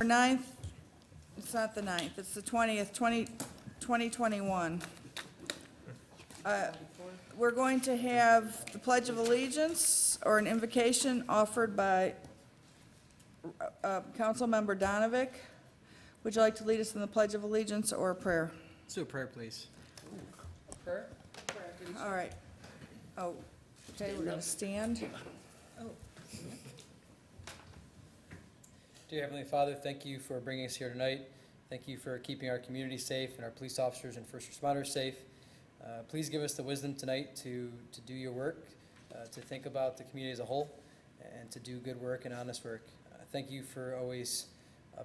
9th, it's not the 9th, it's the 20th, 2021. We're going to have the Pledge of Allegiance or an invocation offered by Councilmember Donovic. Would you like to lead us in the Pledge of Allegiance or a prayer? Let's do a prayer, please. Prayer? All right. Oh, okay, we're going to stand. Dear Heavenly Father, thank you for bringing us here tonight. Thank you for keeping our community safe and our police officers and first responders safe. Please give us the wisdom tonight to do your work, to think about the community as a whole, and to do good work and honest work. Thank you for always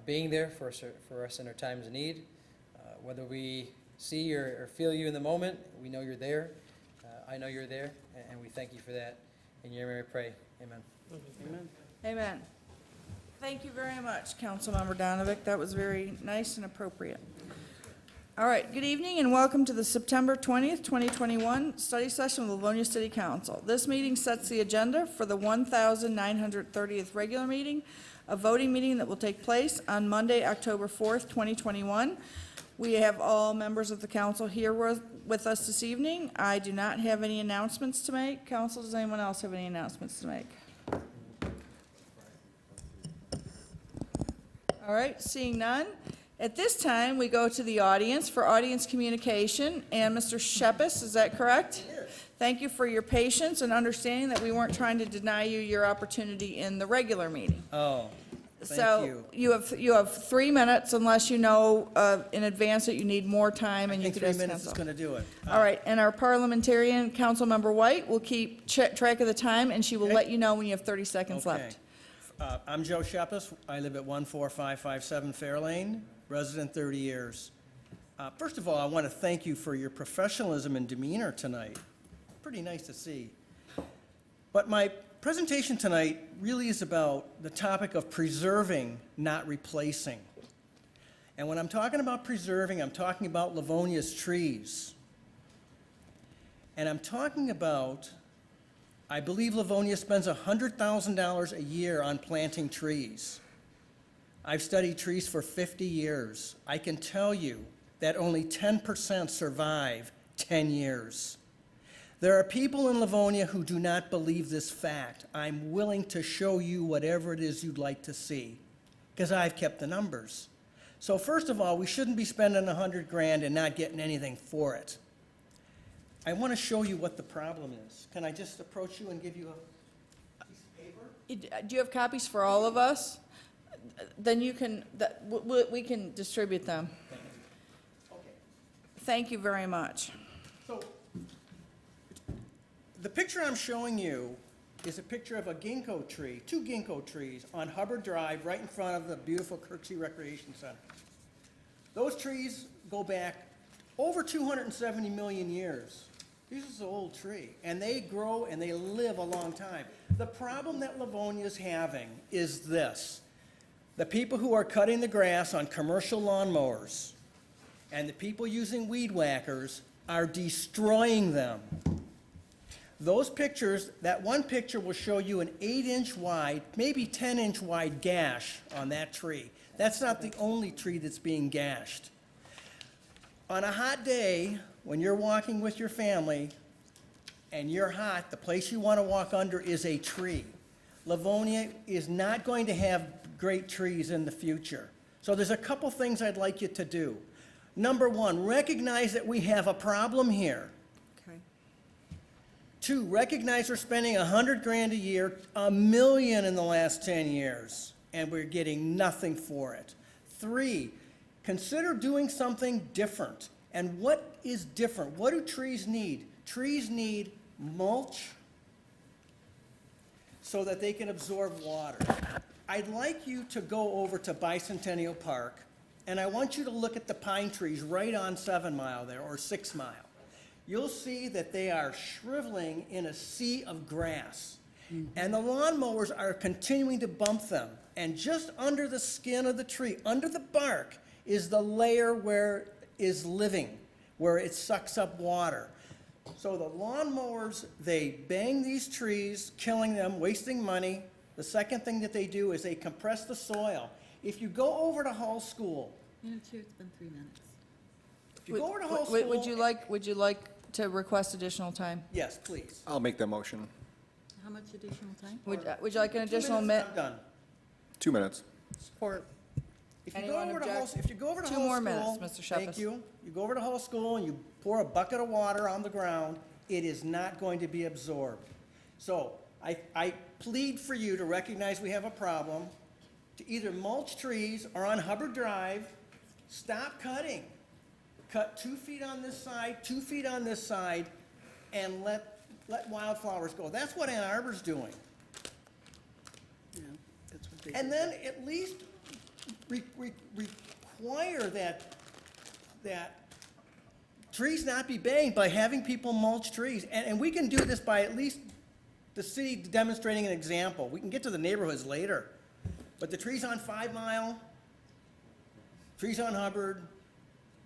being there for us in our times of need. Whether we see or feel you in the moment, we know you're there. I know you're there, and we thank you for that. In your name we pray. Amen. Amen. Amen. Thank you very much, Councilmember Donovic. That was very nice and appropriate. All right, good evening and welcome to the September 20th, 2021 study session of Livonia City Council. This meeting sets the agenda for the 1930th regular meeting, a voting meeting that will take place on Monday, October 4th, 2021. We have all members of the council here with us this evening. I do not have any announcements to make. Council, does anyone else have any announcements to make? All right, seeing none. At this time, we go to the audience for audience communication. And Mr. Shepis, is that correct? Yes. Thank you for your patience and understanding that we weren't trying to deny you your opportunity in the regular meeting. Oh, thank you. So you have 3 minutes unless you know in advance that you need more time and you could ask 3 minutes is council. going to do it. All right, and our parliamentarian, Councilmember White, will keep track of the time and she will Okay. let you know when you have 30 seconds Okay. left. I'm Joe Shepis. I live at 14557 Fairlane, resident 30 years. First of all, I want to thank you for your professionalism and demeanor tonight. Pretty nice to see. But my presentation tonight really is about the topic of preserving, not replacing. And when I'm talking about preserving, I'm talking about Livonia's trees. And I'm talking about, I believe Livonia spends $100,000 a year on planting trees. I've studied trees for 50 years. I can tell you that only 10% survive 10 years. There are people in Livonia who do not believe this fact. I'm willing to show you whatever it is you'd like to see, because I've kept the numbers. So first of all, we shouldn't be spending $100 grand and not getting anything for it. I want to show you what the problem is. Can I just approach you and give you a piece of paper? Do you have copies for all of us? Then you can, we can distribute them. Okay. Thank you very much. So the picture I'm showing you is a picture of a ginkgo tree, 2 ginkgo trees on Hubbard Drive right in front of the beautiful Kirksey Recreation Center. Those trees go back over 270 million years. This is an old tree, and they grow and they live a long time. The problem that Livonia's having is this. The people who are cutting the grass on commercial lawnmowers and the people using weed whackers are destroying them. Those pictures, that one picture will show you an 8-inch wide, maybe 10-inch wide gash on that tree. That's not the only tree that's being gashed. On a hot day, when you're walking with your family and you're hot, the place you want to walk under is a tree. Livonia is not going to have great trees in the future. So there's a couple things I'd like you to do. Number one, recognize that we have a problem here. Okay. 2, recognize we're spending $100 grand a year, $1 million in the last 10 years, and we're getting nothing for it. 3, consider doing something different. And what is different? What do trees need? Trees need mulch so that they can absorb water. I'd like you to go over to Bicentennial Park, and I want you to look at the pine trees right on 7 Mile there, or 6 Mile. You'll see that they are shriveling in a sea of grass. And the lawnmowers are continuing to bump them. And just under the skin of the tree, under the bark, is the layer where is living, where it sucks up water. So the lawnmowers, they bang these trees, killing them, wasting money. The second thing that they do is they compress the soil. If you go over to Hall School, Madam Chair, it's been 3 minutes. if you go over to Hall Would- School. Would you like to request additional time? Yes, please. I'll make that motion. How much additional time? Would you like an 2 additional minutes minute? and I'm done. 2 minutes. Support. If you go Anyone over to Hall, object? if you go over to 2 Hall School. more minutes, Mr. Thank Shepis. you. You go over to Hall School and you pour a bucket of water on the ground, it is not going to be absorbed. So I plead for you to recognize we have a problem, to either mulch trees or on Hubbard Drive, stop cutting. Cut 2 feet on this side, 2 feet on this side, and let wildflowers go. That's what Ann Arbor's doing. Yeah, that's what they And then at least require that trees not be banged by having people mulch trees. And we can do this by at least the city demonstrating an example. We can get to the neighborhoods later. But the trees on 5 Mile, trees on Hubbard,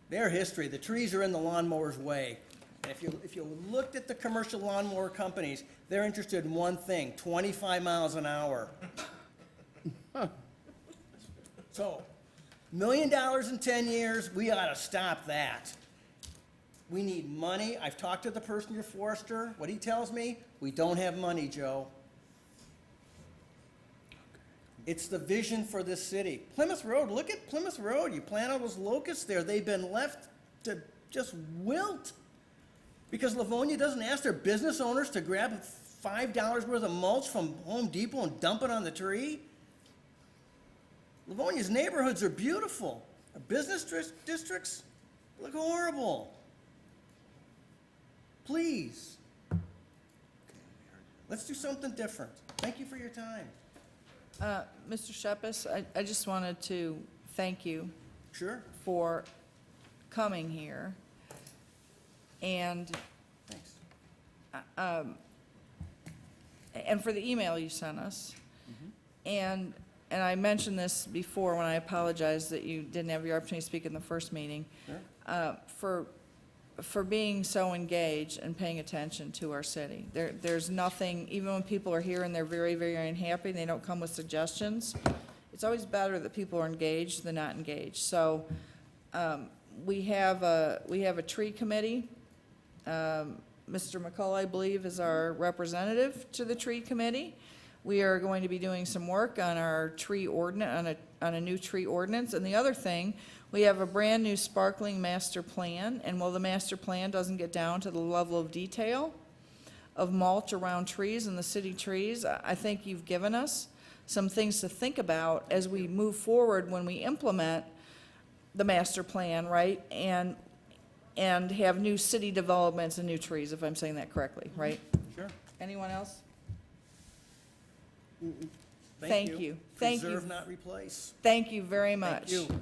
they're history. The trees are in the lawnmower's way. And if you looked at the commercial lawnmower companies, they're interested in one thing, 25 miles an hour. So, $1 million in 10 years, we ought to stop that. We need money. I've talked to the person, your forester. What he tells me, we don't have money, Joe. It's the vision for this city. Plymouth Road, look at Plymouth Road. You plant all those locusts there. They've been left to just wilt. Because Livonia doesn't ask their business owners to grab $5 worth of mulch from Home Depot and dump it on the tree. Livonia's neighborhoods are beautiful. Our business districts look horrible. Please. Let's do something different. Thank you for your time. Mr. Shepis, I just wanted to thank you Sure. for coming here. And, Thanks. and for the email you sent us. And I mentioned this before when I apologized that you didn't have your opportunity to speak in the first meeting. Sure. For being so engaged and paying attention to our city. There's nothing, even when people are here and they're very, very unhappy, and they don't come with suggestions, it's always better that people are engaged than not engaged. So, we have a tree committee. Mr. McCullough, I believe, is our representative to the tree committee. We are going to be doing some work on our tree ordinance, on a new tree ordinance. And the other thing, we have a brand-new sparkling master plan, and while the master plan doesn't get down to the level of detail of mulch around trees and the city trees, I think you've given us some things to think about as we move forward when we implement the master plan, right? And have new city developments and new trees, if I'm saying that correctly, right? Sure. Anyone else? Thank Thank you. Thank you. Preserve, not replace. Thank you very much. Thank you.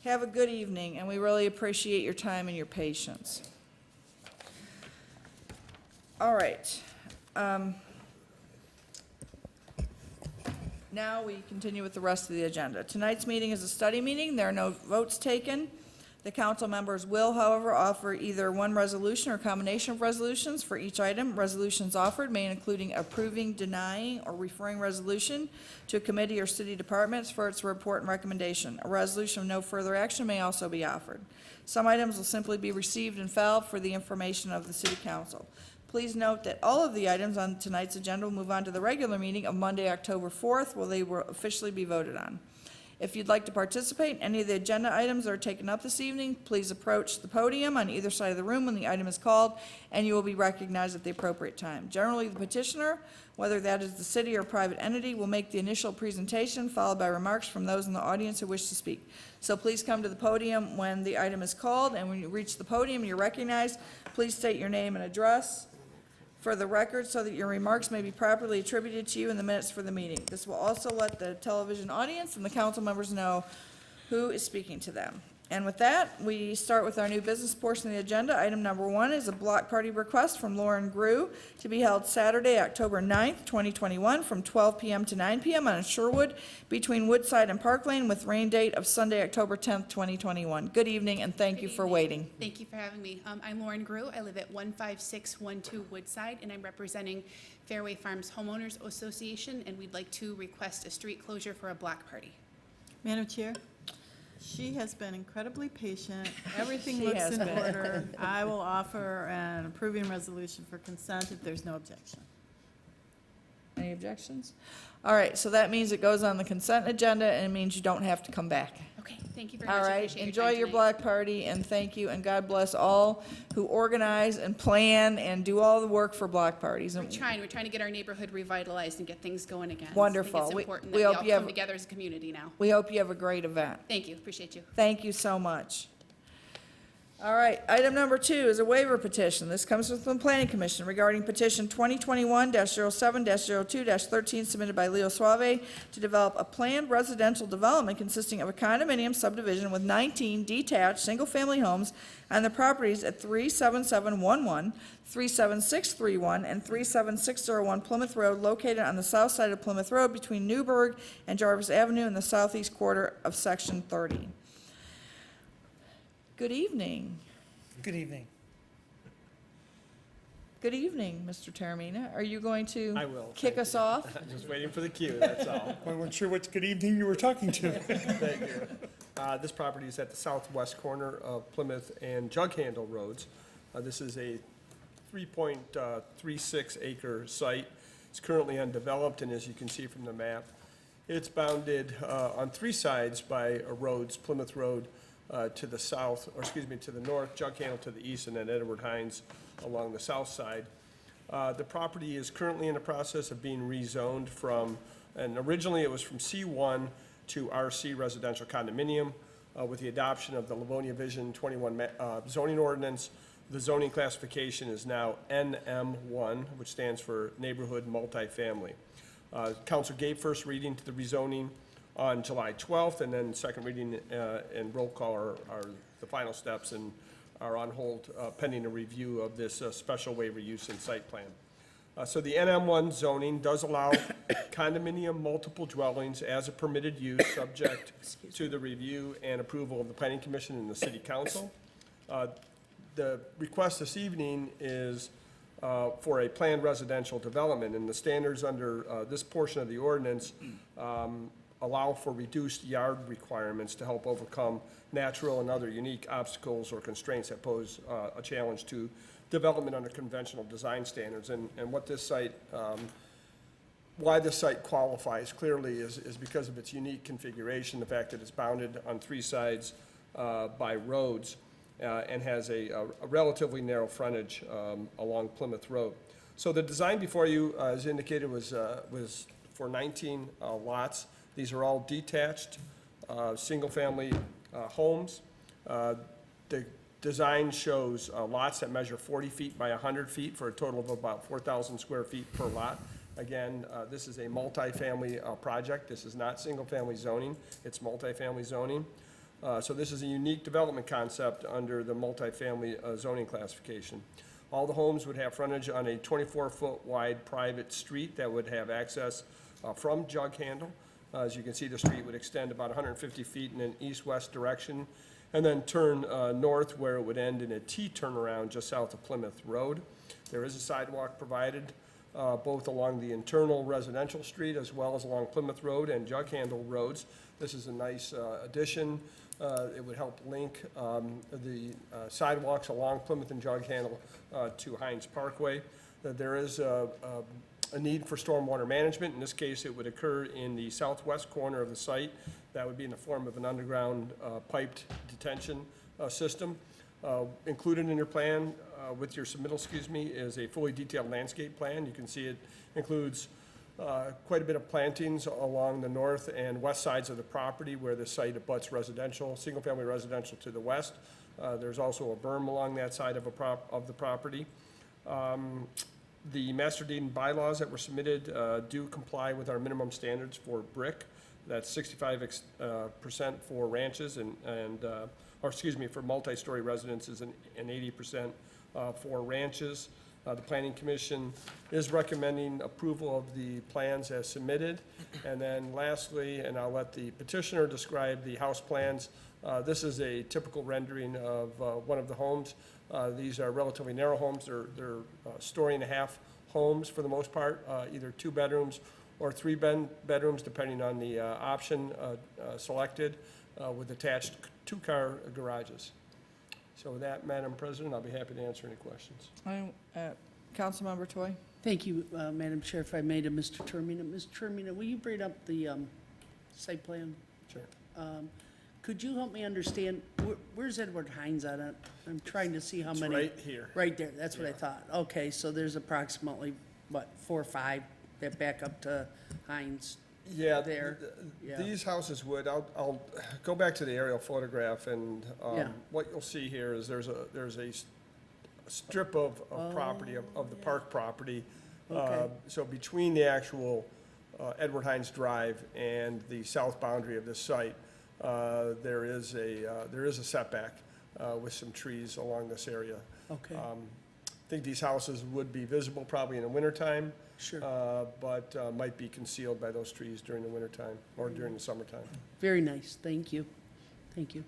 Have a good evening, and we really appreciate your time and your patience. All right. Now we continue with the rest of the agenda. Tonight's meeting is a study meeting. There are no votes taken. The council members will, however, offer either one resolution or a combination of resolutions for each item. Resolutions offered may include approving, denying, or referring resolution to a committee or city departments for its report and recommendation. A resolution of no further action may also be offered. Some items will simply be received and filed for the information of the city council. Please note that all of the items on tonight's agenda will move on to the regular meeting of Monday, October 4th, where they will officially be voted on. If you'd like to participate in any of the agenda items that are taken up this evening, please approach the podium on either side of the room when the item is called, and you will be recognized at the appropriate time. Generally, the petitioner, whether that is the city or private entity, will make the initial presentation, followed by remarks from those in the audience who wish to speak. So please come to the podium when the item is called, and when you reach the podium and you're recognized, please state your name and address for the record so that your remarks may be properly attributed to you in the minutes for the meeting. This will also let the television audience and the council members know who is speaking to them. And with that, we start with our new business portion of the agenda. Item number 1 is a block party request from Lauren Grew to be held Saturday, October 9th, 2021, from 12 p.m. to 9 p.m. on Sherwood between Woodside and Park Lane, with rain date of Sunday, October 10th, 2021. Good evening, and thank you for waiting. Thank you for having me. I'm Lauren Grew. I live at 15612 Woodside, and I'm representing Fairway Farms Homeowners Association, and we'd like to request a street closure for a block party. Madam Chair, she has been incredibly patient. Everything She looks has in been. order. I will offer an approving resolution for consent if there's no objection. Any objections? All right, so that means it goes on the consent agenda, and it means you don't have to come back. Okay, thank you very All much. I right, appreciate enjoy time your tonight. block party, and thank you, and God bless all who organize and plan and do all the work for block parties. We're And trying to get our neighborhood revitalized and get things going again. Wonderful. I think We- it's important we that we hope all you have- come together as a community now. we hope you have a great event. Thank you, appreciate you. Thank you so much. All right, item number 2 is a waiver petition. This comes from the Planning Commission regarding petition 2021-07-02-13 submitted by Leo Suave to develop a planned residential development consisting of a condominium subdivision with 19 detached, single-family homes on the properties at 37711, 37631, and 37601 Plymouth Road, located on the south side of Plymouth Road between Newburgh and Jarvis Avenue in the southeast quarter of Section 30. Good evening. Good evening. Good evening, Mr. Taormina. Are you going to I will. kick Thank us you. off? Just waiting for the cue, that's all. I wasn't sure which good evening you were talking to. Thank you. This property is at the southwest corner of Plymouth and Jug Handle Roads. This is a 3.36 acre site. It's currently undeveloped, and as you can see from the map, it's bounded on 3 sides by roads, Plymouth Road to the south, or excuse me, to the north, Jug Handle to the east, and then Edward Hines along the south side. The property is currently in the process of being rezoned from, and originally it was from C1 to RC residential condominium. With the adoption of the Livonia Vision 21 zoning ordinance, the zoning classification is now NM1, which stands for Neighborhood Multifamily. Council gave first reading to the rezoning on July 12th, and then second reading and roll call are the final steps and are on hold pending a review of this special waiver use and site plan. So the NM1 zoning does allow condominium multiple dwellings as a permitted use, subject to the review and approval of the Planning Commission and the City Council. The request this evening is for a planned residential development, and the standards under this portion of the ordinance allow for reduced yard requirements to help overcome natural and other unique obstacles or constraints that pose a challenge to development under conventional design standards. And what this site, why this site qualifies clearly is because of its unique configuration, the fact that it's bounded on 3 sides by roads and has a relatively narrow frontage along Plymouth Road. So the design before you, as indicated, was for 19 lots. These are all detached, single-family homes. The design shows lots that measure 40 feet by 100 feet for a total of about 4,000 square feet per lot. Again, this is a multifamily project. This is not single-family zoning. It's multifamily zoning. So this is a unique development concept under the multifamily zoning classification. All the homes would have frontage on a 24-foot wide private street that would have access from Jug Handle. As you can see, the street would extend about 150 feet in an east-west direction and then turn north where it would end in a T turnaround just south of Plymouth Road. There is a sidewalk provided both along the internal residential street as well as along Plymouth Road and Jug Handle Roads. This is a nice addition. It would help link the sidewalks along Plymouth and Jug Handle to Hines Parkway. There is a need for stormwater management. In this case, it would occur in the southwest corner of the site. That would be in the form of an underground piped detention system. Included in your plan, with your submittal, is a fully detailed landscape plan. You can see it includes quite a bit of plantings along the north and west sides of the property where the site abuts residential, single-family residential to the west. There's also a berm along that side of the property. The master deed and bylaws that were submitted do comply with our minimum standards for brick. That's 65% for ranches for multi-story residences and 80% for ranches. The Planning Commission is recommending approval of the plans as submitted. And then lastly, and I'll let the petitioner describe the house plans, this is a typical rendering of one of the homes. These are relatively narrow homes. They're story and a half homes for the most part, either 2 bedrooms or 3 bedrooms, depending on the option selected, with attached 2-car garages. So with that, Madam President, I'll be happy to answer any questions. Councilmember Toy. Thank you, Madam Chair, if I may, to Mr. Taormina. Mr. Taormina, will you bring up the site plan? Sure. Could you help me understand, where's Edward Hines on it? I'm trying to see how It's many. right here. Right there, that's what I Yeah. thought. Okay, so there's approximately, what, 4 or 5 that back up to Hines? Yeah, There, yeah. these houses would, I'll go back to the aerial photograph, and Yeah. what you'll see here is there's a strip of property, of the park property. Okay. So between the actual Edward Hines Drive and the south boundary of this site, there is a setback with some trees along this area. Okay, I think these houses would be visible probably in the wintertime, sure. but might be concealed by those trees during the wintertime or during the summertime. Very nice, thank you. Thank you.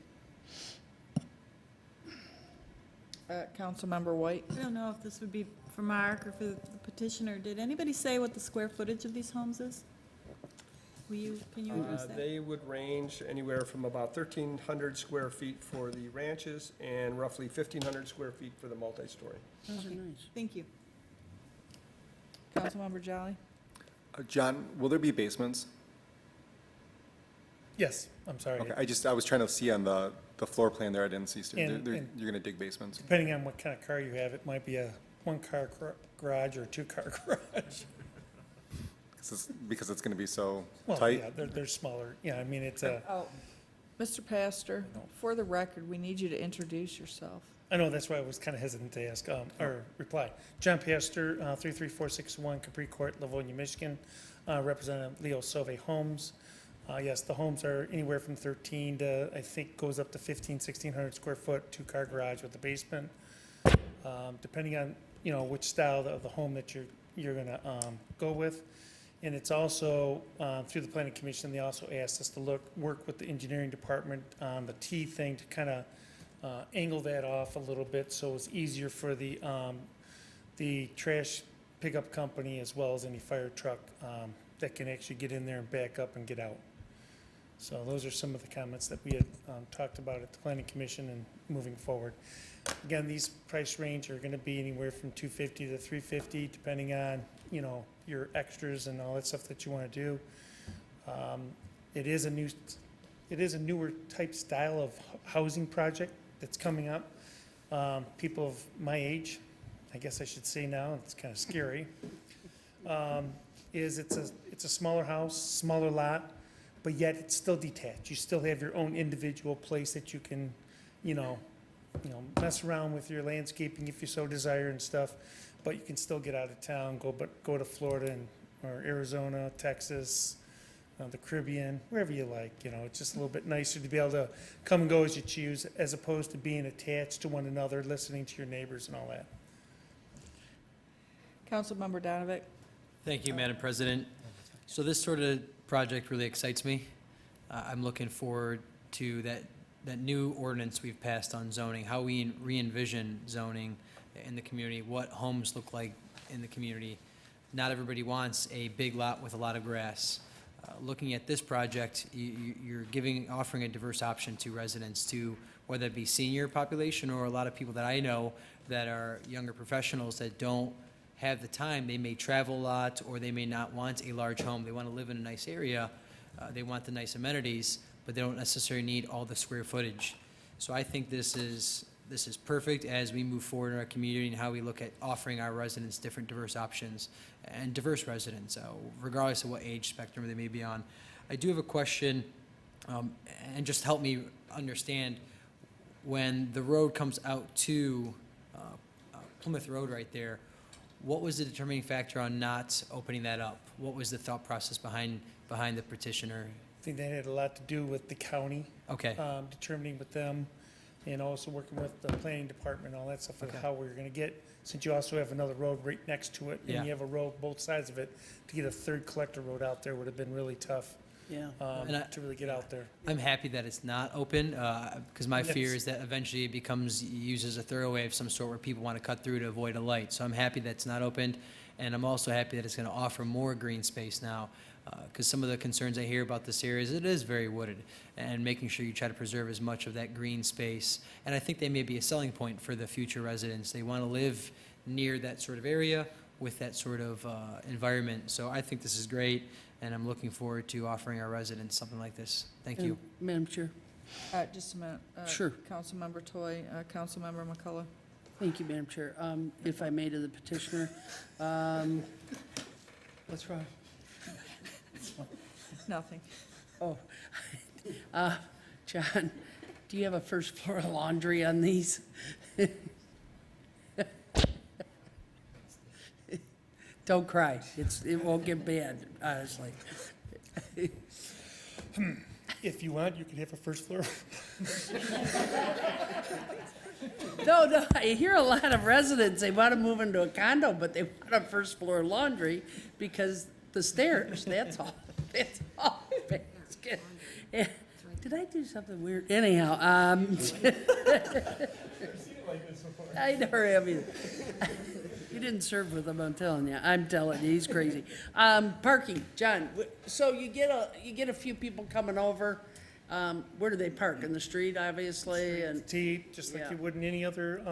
Councilmember White. I don't know if this would be for Mark or for the petitioner. Did anybody say what the square footage of these homes is? Can you address that? They would range anywhere from about 1,300 square feet for the ranches and roughly 1,500 square feet for the multi-story. Those are Okay. nice. Thank you. Councilmember Jolly. John, will there be basements? Yes, I'm sorry. Okay, I was trying to see on the floor plan there, I didn't see, And- you're and- gonna dig basements? Depending on what kind of car you have, it might be a 1-car garage or a 2-car garage. Because it's gonna be so Well, tight? yeah, they're smaller. Yeah, I mean, it's a, Oh, Mr. Pastor, for the record, we need you to introduce yourself. I know, that's why I was kind of hesitant to ask, or reply. John Pastor, 33461 Capri Court, Livonia, Michigan, Representative Leo Sauve Homes. Yes, the homes are anywhere from 13 to, I think, goes up to 1,600 square foot, 2-car garage with a basement. Depending on, which style of the home that you're gonna go with. And it's also, through the planning commission, they also asked us to work with the engineering department on the T thing to kind of angle that off a little bit, so it's easier for the trash pickup company as well as any fire truck that can actually get in there and back up and get out. So those are some of the comments that we had talked about at the planning commission and moving forward. Again, these price range are gonna be anywhere from $250 to $350, depending on, your extras and all that stuff that you wanna do. It is a newer type style of housing project that's coming up. People of my age, I guess I should say now, it's kind of scary, it's a smaller house, smaller lot, but yet it's still detached. You still have your own individual place that you can, mess around with your landscaping if you so desire and stuff, but you can still get out of town, go to Florida or Arizona, Texas, the Caribbean, wherever you like. It's just a little bit nicer to be able to come and go as you choose, as opposed to being attached to one another, listening to your neighbors and all that. Councilmember Donovan. Thank you, Madam President. So this sort of project really excites me. I'm looking forward to that new ordinance we've passed on zoning, how we re-envision zoning in the community, what homes look like in the community. Not everybody wants a big lot with a lot of grass. Looking at this project, you're offering a diverse option to residents, to whether it be senior population or a lot of people that I know that are younger professionals that don't have the time. They may travel a lot, or they may not want a large home. They want to live in a nice area. They want the nice amenities, but they don't necessarily need all the square footage. So I think this is perfect as we move forward in our community and how we look at offering our residents different diverse options and diverse residents, regardless of what age spectrum they may be on. I do have a question, and just help me understand, when the road comes out to Plymouth Road right there, what was the determining factor on not opening that up? What was the thought process behind the petitioner? I think that had a lot to do with the county, Okay, determining with them, and also working with the planning department, all that stuff, of Okay. how we're gonna get, since you also have another road right next to it, Yeah. and you have a road both sides of it, to get a third collector road out there would have been really tough, Yeah. And to really get out there. I'm happy that it's not open, because my fear Yes. is that eventually it becomes used as a thoroughway of some sort where people want to cut through to avoid a light. So I'm happy that it's not opened. And I'm also happy that it's going to offer more green space now, because some of the concerns I hear about this area is it is very wooded, and making sure you try to preserve as much of that green space. And I think they may be a selling point for the future residents. They want to live near that sort of area with that sort of environment. So I think this is great, and I'm looking forward to offering our residents something like this. Thank you. Madam Chair, Just a minute. Sure. Councilmember Toy, Councilmember McCullough. thank you, Madam Chair. If I may to the petitioner, what's wrong? Nothing. Oh, John, do you have a first floor laundry on these? Don't cry. It won't get bad, honestly. If you want, you can have a first floor. No, I hear a lot of residents, they want to move into a condo, but they want a first floor laundry because the stairs, that's all. That's all. It's good. Yeah. Did I do something weird? Anyhow, I never have either. You didn't serve with him, I'm telling you. I'm telling you, he's crazy. Parking, John, so you get a few people coming over. Where do they park? In the street, obviously, and, Just like Yeah. you would in any other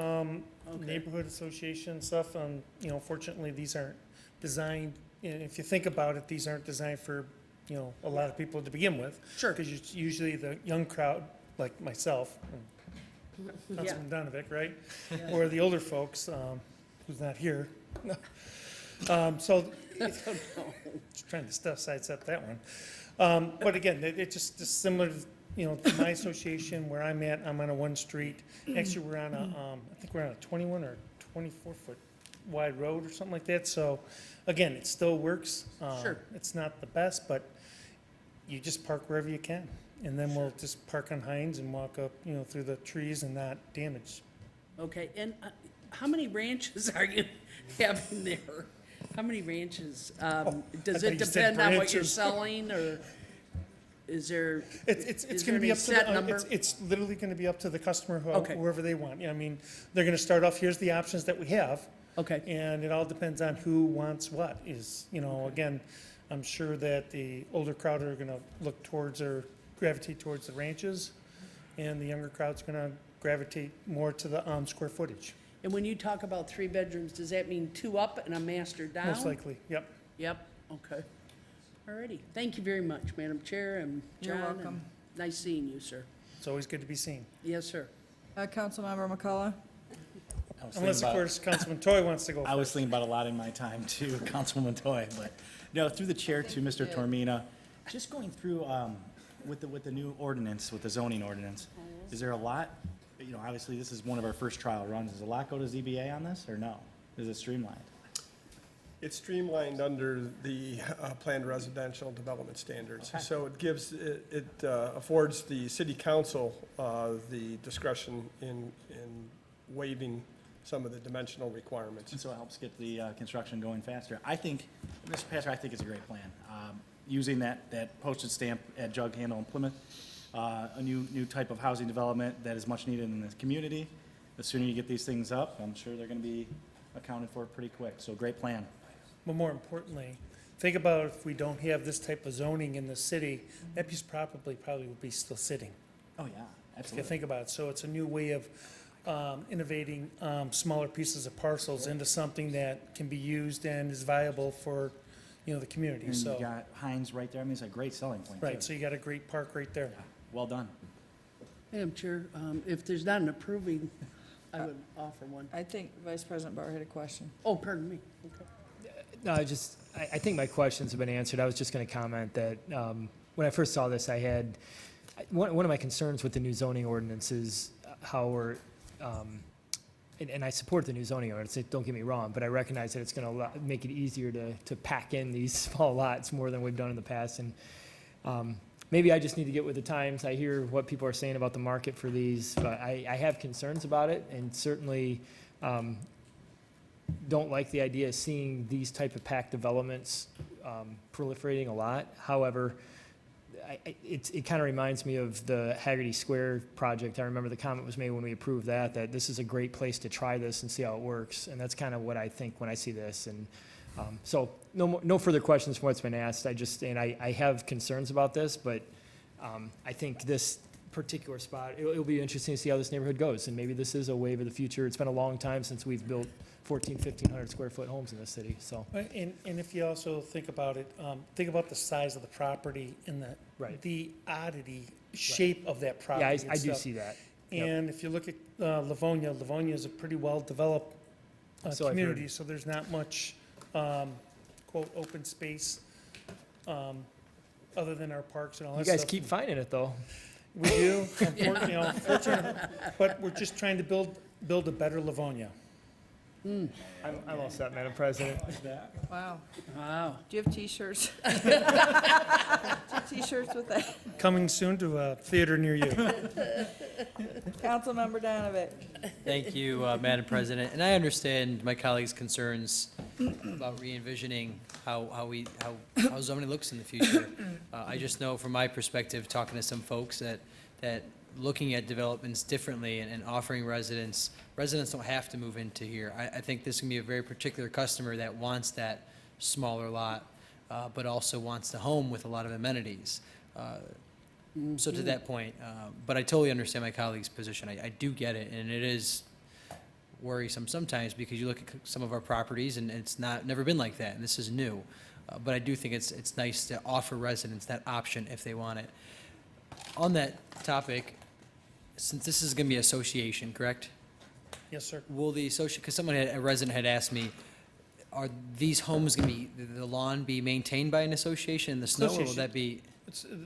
neighborhood association stuff. You know, fortunately, these aren't designed, and if you think about it, these aren't designed for, you know, a lot of people to begin with. Sure. Because it's usually the young crowd, like myself, Councilman Donovic, right? Or the older folks, who's not here. So, just trying to sidestep that one. But again, it's just similar, you know, to my association where I'm at. I'm on a one street. Actually, we're on a, I think we're on a 21 or 24-foot wide road or something like that. So, again, it still works. Sure. It's not the best, but you just park wherever you can. And then we'll just park on Hines and walk up, you know, through the trees and not damage. okay, and how many ranches are you having there? How many ranches? Does I it thought you said depend on what you're branches. selling, or is there? It's Is gonna there be any up to set the, number? it's literally gonna be up to the customer, Okay. whoever they want. I mean, they're gonna start off, here's the options that we have, Okay, and it all depends on who wants what. You know, again, I'm sure that the older crowd are gonna look towards or gravitate towards the ranches, and the younger crowd's gonna gravitate more to the, square footage, and when you talk about 3 bedrooms, does that mean 2 up and a master down? most likely, yep. Yep, okay. Alrighty, thank you very much, Madam Chair and You're John. and welcome. Nice seeing you, sir. It's always good to be seen. Yes, sir. Councilmember McCullough. Unless, of course, Councilman Toy wants to go I was first. thinking about a lot in my time too, Councilwoman Toy, but, no, through the chair to Mr. Taormina, just going through, with the new ordinance, with the zoning ordinance, is there a lot, you know, obviously this is one of our first trial runs, does a lot go to ZBA on this, or no? Is it streamlined? It's streamlined under the planned residential development standards. Okay. So it gives, it affords the city council the discretion in waiving some of the dimensional requirements. And so it helps get the construction going faster. I think, Mr. Pastor, I think it's a great plan. Using that postage stamp at Jug Handle and Plymouth, a new type of housing development that is much needed in the community. The sooner you get these things up, I'm sure they're gonna be accounted for pretty quick. So great plan. But more importantly, think about if we don't have this type of zoning in the city, that piece probably would be still sitting. Oh, yeah, If you absolutely. think about it. So it's a new way of innovating smaller pieces of parcels into something that can be used and is viable for, you know, the community. And you So, got Heinz right there. I mean, it's a great selling point, too. right, so you got a great park right there. Yeah, well done. Madam Chair, if there's not an approving, I would offer one. I think Vice President Bauer had a question. Oh, pardon me. Okay. No, I think my questions have been answered. I was just going to comment that when I first saw this, I had, one of my concerns with the new zoning ordinance is how we're, and I support the new zoning ordinance, don't get me wrong, but I recognize that it's going to make it easier to pack in these small lots more than we've done in the past. And maybe I just need to get with the times. I hear what people are saying about the market for these, but I have concerns about it, and certainly don't like the idea of seeing these type of packed developments proliferating a lot. However, it kind of reminds me of the Haggerty Square project. I remember the comment was made when we approved that this is a great place to try this and see how it works. And that's kind of what I think when I see this. And So no further questions from what's been asked. I have concerns about this, but I think this particular spot, it'll be interesting to see how this neighborhood goes. And maybe this is a wave of the future. It's been a long time since we've built 1,500 square foot homes in this city, so. And if you also think about it, think about the size of the property and Right. the oddity shape of that property Yeah, and I do stuff. see that. Yep. And if you look at Livonia, Livonia is a pretty well-developed So I've community, heard. so there's not much, quote, open space, other than our parks and all You that guys stuff. keep finding it, though. We do, unfortunately, but we're just trying to build a better Livonia. I'm all set, Madam President. Wow. Wow. Do you have T-shirts? T-shirts with that? Coming soon to a theater near you. Councilmember Donovic. Thank you, Madam President. And I understand my colleagues' concerns about re-envisioning how zoning looks in the future. I just know from my perspective, talking to some folks, that looking at developments differently and offering residents don't have to move into here. I think this can be a very particular customer that wants that smaller lot, but also wants the home with a lot of amenities. So to that point, but I totally understand my colleague's position. I do get it, and it is worrisome sometimes because you look at some of our properties and it's never been like that, and this is new. But I do think it's nice to offer residents that option if they want it. On that topic, since this is going to be association, correct? Yes, sir. Will the because a resident had asked me, are these homes going to be, the lawn be maintained by an association in the snow, or will that be?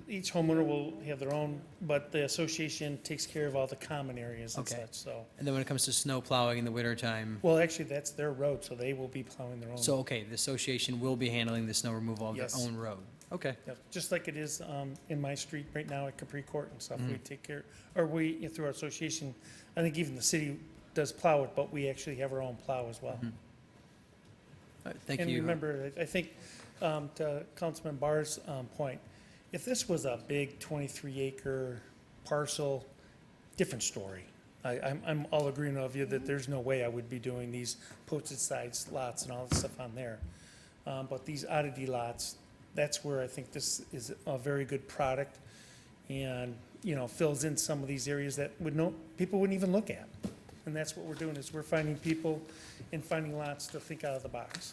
Each homeowner will have their own, but the association takes care of all the common areas and Okay. such, so. And then when it comes to snow plowing in the wintertime, Well, actually, that's their road, so they will be plowing their own. so, okay, the association will be handling the snow removal of their Yes. own road? Okay. Yep, just like it is in my street right now at Capri Court and stuff, we Mhm. take care, or we, through our association, I think even the city does plow it, but we actually have our own plow as well. Mhm. All right, thank And you. remember, I think, to Councilman Barr's point, if this was a big 23-acre parcel, different story. I'm all agreeing of you that there's no way I would be doing these posted size lots and all this stuff on there. But these oddity lots, that's where I think this is a very good product and, fills in some of these areas that people wouldn't even look at. And that's what we're doing, is we're finding people and finding lots to think out of the box.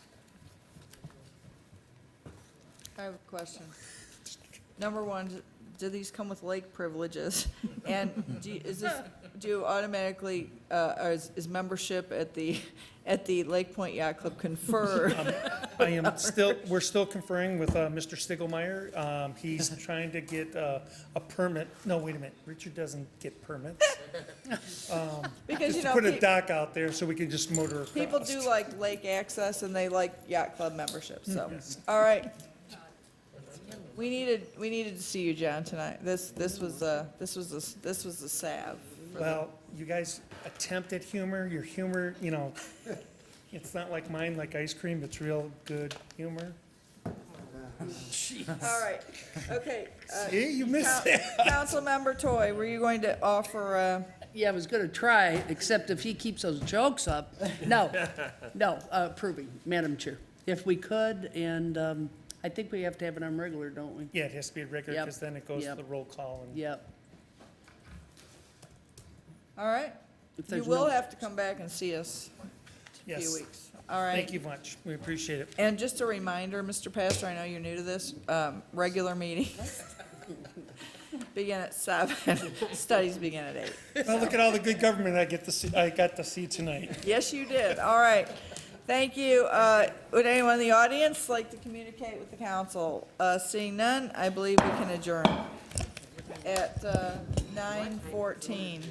I have a question. Number one, do these come with lake privileges? And do you automatically, or is membership at the Lake Point Yacht Club conferred? We're still conferring with Mr. Stiglmeyer. He's trying to get a permit. No, wait a minute, Richard doesn't get permits. Because, Just to put a dock out there so we can just motor across. people do like lake access and they like yacht club membership, so. All right. We needed to see you, John, tonight. This was the salve. Well, you guys attempt at humor. Your humor, it's not like mine, like ice cream. It's real good humor. All right, okay. See, you missed it. Councilmember Toy, were you going to offer, Yeah, I was gonna try, except if he keeps those jokes up. No, approving, Madam Chair. If we could, and I think we have to have it on regular, don't we? Yeah, it has to be a regular, Yep, because then it goes to yep. the roll call. And Yep. all right? If You there's will no- have to come back and see us in a few Yes. weeks. All right? Thank you much. We appreciate it. And just a reminder, Mr. Pastor, I know you're new to this, regular meetings begin at 7, studies begin at 8. Well, look at all the good government I got to see tonight. Yes, you did. All right. Thank you. Would anyone in the audience like to communicate with the council? Seeing none, I believe we can adjourn at 9:14.